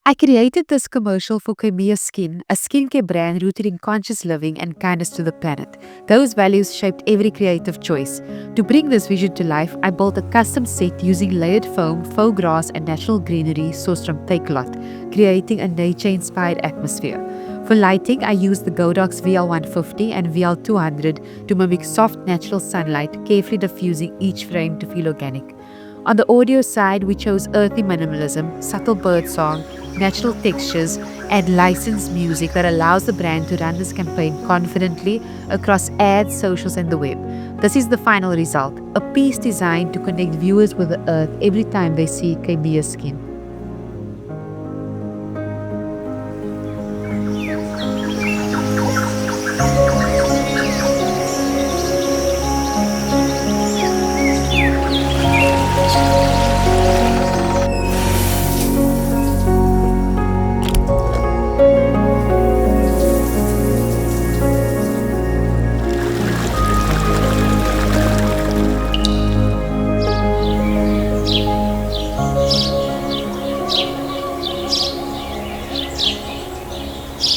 I created this commercial for Caymia Skin, a skincare brand rooted in conscious living and kindness to the planet. Those values shaped every creative choice. To bring this vision to life, I built a custom set using layered foam, faux grass, and natural greenery sourced from Takealot, creating a nature-inspired atmosphere. For lighting, I used the Godox VL150 and VL200 to mimic soft, natural sunlight, carefully diffusing each frame to feel organic. On the audio side, we chose earthy minimalism, subtle birdsong, natural textures, and licensed music that allows the brand to run this campaign confidently across ads, socials, and the web. This is the final result, a piece designed to connect viewers with the earth every time they see Caymia Skin.